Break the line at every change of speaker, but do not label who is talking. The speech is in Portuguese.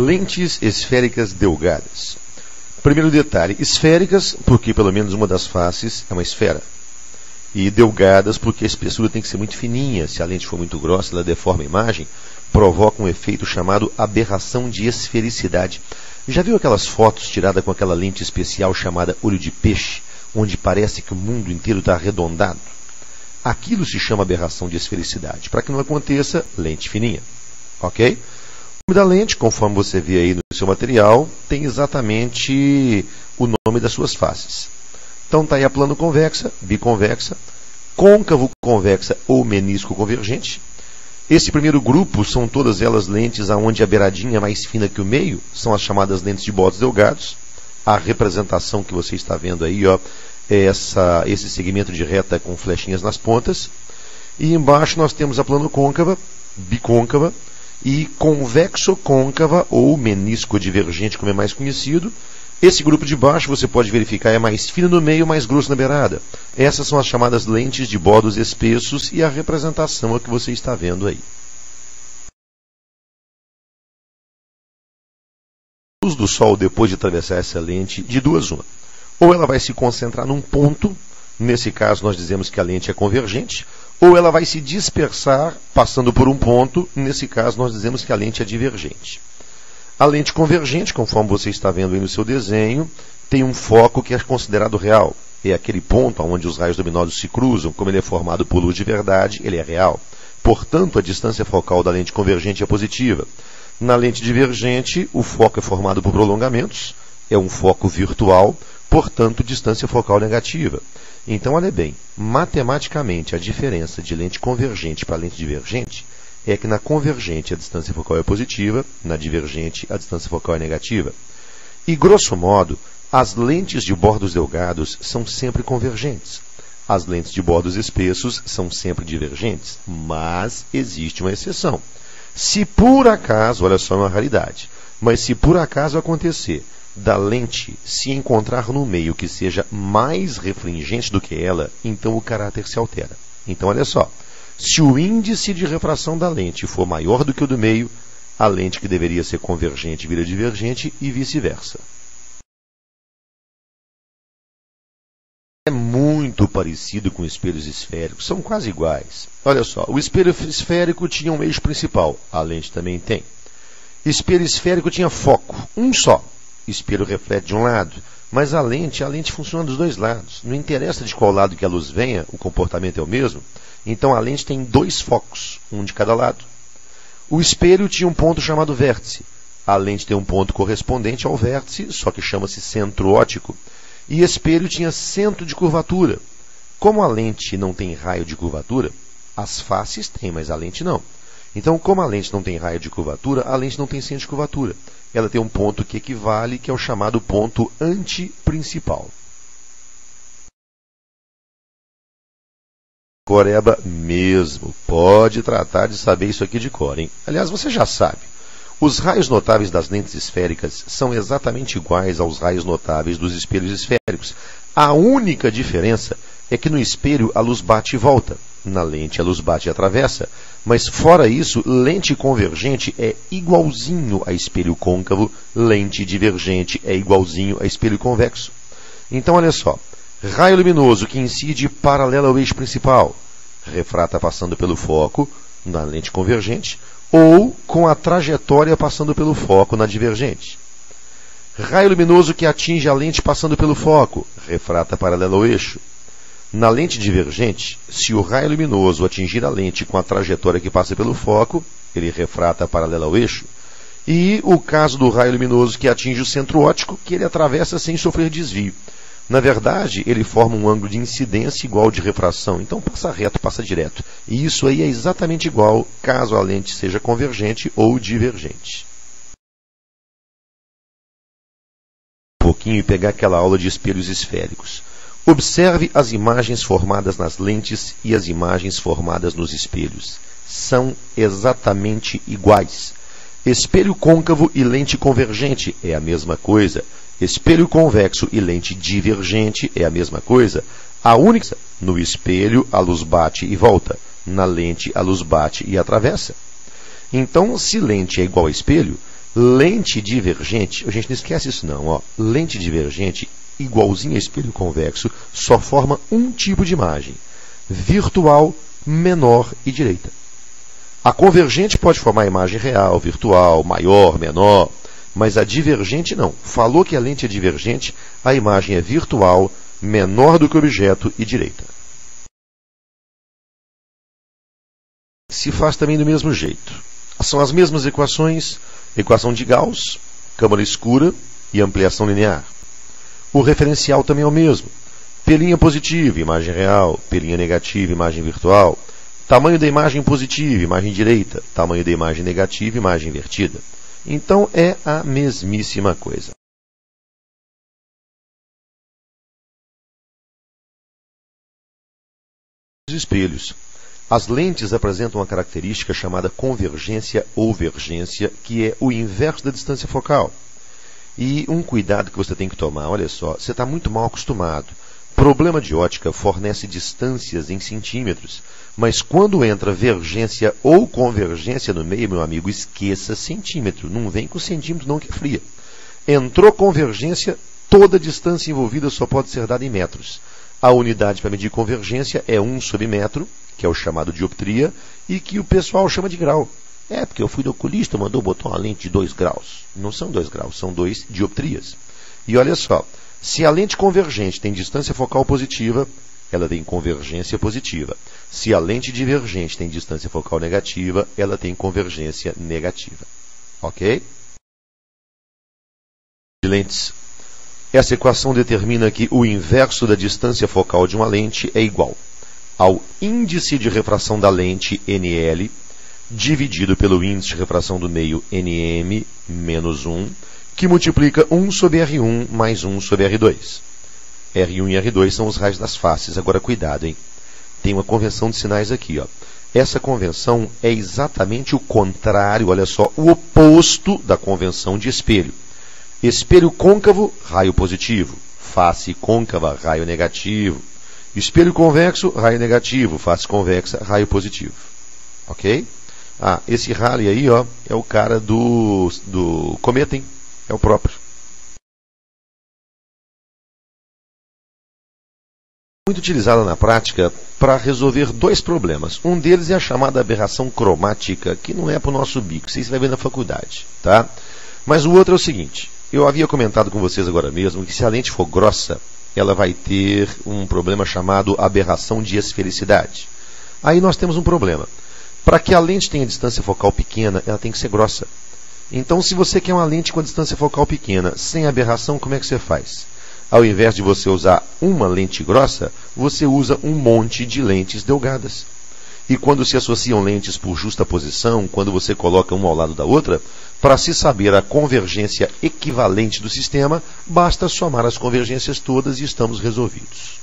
Lentes esféricas delgadas. Primeiro detalhe, esféricas porque pelo menos uma das faces é uma esfera. E delgadas porque a espessura tem que ser muito fininha. Se a lente for muito grossa, ela deforma a imagem, provoca um efeito chamado aberração de esfericidade. Já viu aquelas fotos tiradas com aquela lente especial chamada olho de peixe, onde parece que o mundo inteiro está arredondado? Aquilo se chama aberração de esfericidade. Para que não aconteça, lente fininha. Ok? O nome da lente, conforme você vê aí no seu material, tem exatamente o nome das suas faces. Então está aí a plano convexa, biconvexa, côncavo convexa ou menisco convergente. Esse primeiro grupo são todas elas lentes onde a beiradinha é mais fina que o meio, são as chamadas lentes de bordos delgados. A representação que você está vendo aí, ó, é esse segmento de reta com flechinhas nas pontas. E embaixo nós temos a plano côncava, bicôncava e convexo-côncava ou menisco divergente, como é mais conhecido. Esse grupo de baixo você pode verificar é mais fino no meio, mais grosso na beirada. Essas são as chamadas lentes de bordos espessos e a representação é o que você está vendo aí. A luz do sol, depois de atravessar essa lente, de duas uma. Ou ela vai se concentrar num ponto, nesse caso nós dizemos que a lente é convergente, ou ela vai se dispersar passando por um ponto, nesse caso nós dizemos que a lente é divergente. A lente convergente, conforme você está vendo aí no seu desenho, tem um foco que é considerado real. É aquele ponto onde os raios luminosos se cruzam, como ele é formado por luz de verdade, ele é real. Portanto, a distância focal da lente convergente é positiva. Na lente divergente, o foco é formado por prolongamentos, é um foco virtual, portanto, distância focal negativa. Então, olha bem, matematicamente, a diferença de lente convergente para lente divergente é que na convergente a distância focal é positiva, na divergente a distância focal é negativa. E, grosso modo, as lentes de bordos delgados são sempre convergentes. As lentes de bordos espessos são sempre divergentes, mas existe uma exceção. Se por acaso, olha só uma raridade, mas se por acaso acontecer da lente se encontrar no meio que seja mais refringente do que ela, então o caráter se altera. Então, olha só. Se o índice de refração da lente for maior do que o do meio, a lente que deveria ser convergente vira divergente e vice-versa. É muito parecido com espelhos esféricos, são quase iguais. Olha só, o espelho esférico tinha um eixo principal, a lente também tem. Espelho esférico tinha foco, um só. Espelho reflete de um lado, mas a lente funciona dos dois lados. Não interessa de qual lado que a luz venha, o comportamento é o mesmo. Então a lente tem dois focos, um de cada lado. O espelho tinha um ponto chamado vértice. A lente tem um ponto correspondente ao vértice, só que chama-se centro óptico. E espelho tinha centro de curvatura. Como a lente não tem raio de curvatura, as faces têm, mas a lente não. Então, como a lente não tem raio de curvatura, a lente não tem centro de curvatura. Ela tem um ponto que equivale, que é o chamado ponto antiprincipal. Coreba mesmo. Pode tratar de saber isso aqui de cor, hein? Aliás, você já sabe. Os raios notáveis das lentes esféricas são exatamente iguais aos raios notáveis dos espelhos esféricos. A única diferença é que no espelho a luz bate e volta. Na lente a luz bate e atravessa. Mas fora isso, lente convergente é igualzinho a espelho côncavo, lente divergente é igualzinho a espelho convexo. Então, olha só. Raio luminoso que incide paralelo ao eixo principal, refrata passando pelo foco, na lente convergente, ou com a trajetória passando pelo foco, na divergente. Raio luminoso que atinge a lente passando pelo foco, refrata paralelo ao eixo. Na lente divergente, se o raio luminoso atingir a lente com a trajetória que passa pelo foco, ele refrata paralelo ao eixo. E o caso do raio luminoso que atinge o centro óptico, que ele atravessa sem sofrer desvio. Na verdade, ele forma um ângulo de incidência igual ao de refração, então passa reto, passa direto. E isso aí é exatamente igual caso a lente seja convergente ou divergente. Um pouquinho e pegar aquela aula de espelhos esféricos. Observe as imagens formadas nas lentes e as imagens formadas nos espelhos. São exatamente iguais. Espelho côncavo e lente convergente é a mesma coisa. Espelho convexo e lente divergente é a mesma coisa. A única, no espelho a luz bate e volta. Na lente a luz bate e atravessa. Então, se lente é igual a espelho, Lente divergente, a gente não esquece isso não, ó. Lente divergente, igualzinho a espelho convexo, só forma um tipo de imagem: virtual, menor e direita. A convergente pode formar imagem real, virtual, maior, menor, mas a divergente não. Falou que a lente é divergente, a imagem é virtual, menor do que o objeto e direita. Se faz também do mesmo jeito. São as mesmas equações: equação de Gauss, câmara escura e ampliação linear. O referencial também é o mesmo: pelinha positiva, imagem real; pelinha negativa, imagem virtual; tamanho da imagem positiva, imagem direita; tamanho da imagem negativa, imagem invertida. Então é a mesmíssima coisa. Os espelhos. As lentes apresentam uma característica chamada convergência ou vergência, que é o inverso da distância focal. E um cuidado que você tem que tomar: olha só, você está muito mal acostumado. Problema de ótica fornece distâncias em centímetros, mas quando entra vergência ou convergência no meio, meu amigo, esqueça centímetro. Não vem com centímetro não, que é fria. Entrou convergência, toda a distância envolvida só pode ser dada em metros. A unidade para medir convergência é 1/metro, que é o chamado dioptria, e que o pessoal chama de grau. É, porque eu fui do oculista, mandou botar uma lente de 2 graus. Não são 2 graus, são 2 dioptrias. E olha só, se a lente convergente tem distância focal positiva, ela tem convergência positiva. Se a lente divergente tem distância focal negativa, ela tem convergência negativa. Ok? Lentes. Essa equação determina que o inverso da distância focal de uma lente é igual ao índice de refração da lente, NL, dividido pelo índice de refração do meio, NM, menos 1, que multiplica 1/R1 mais 1/R2. R1 e R2 são os raios das faces. Agora, cuidado, hein? Tem uma convenção de sinais aqui, ó. Essa convenção é exatamente o contrário, olha só, o oposto da convenção de espelho. Espelho côncavo, raio positivo. Face côncava, raio negativo. Espelho convexo, raio negativo. Face convexa, raio positivo. Ok? Ah, esse Rayleigh aí, ó, é o cara do cometa, hein? É o próprio. Muito utilizada na prática para resolver dois problemas. Um deles é a chamada aberração cromática, que não é para o nosso bico. Isso vai ver na faculdade, tá? Mas o outro é o seguinte: eu havia comentado com vocês agora mesmo que se a lente for grossa, ela vai ter um problema chamado aberração de esfericidade. Aí nós temos um problema. Para que a lente tenha distância focal pequena, ela tem que ser grossa. Então, se você quer uma lente com a distância focal pequena, sem aberração, como é que você faz? Ao invés de você usar uma lente grossa, você usa um monte de lentes delgadas. E quando se associam lentes por justaposição, quando você coloca uma ao lado da outra, para se saber a convergência equivalente do sistema, basta somar as convergências todas e estamos resolvidos.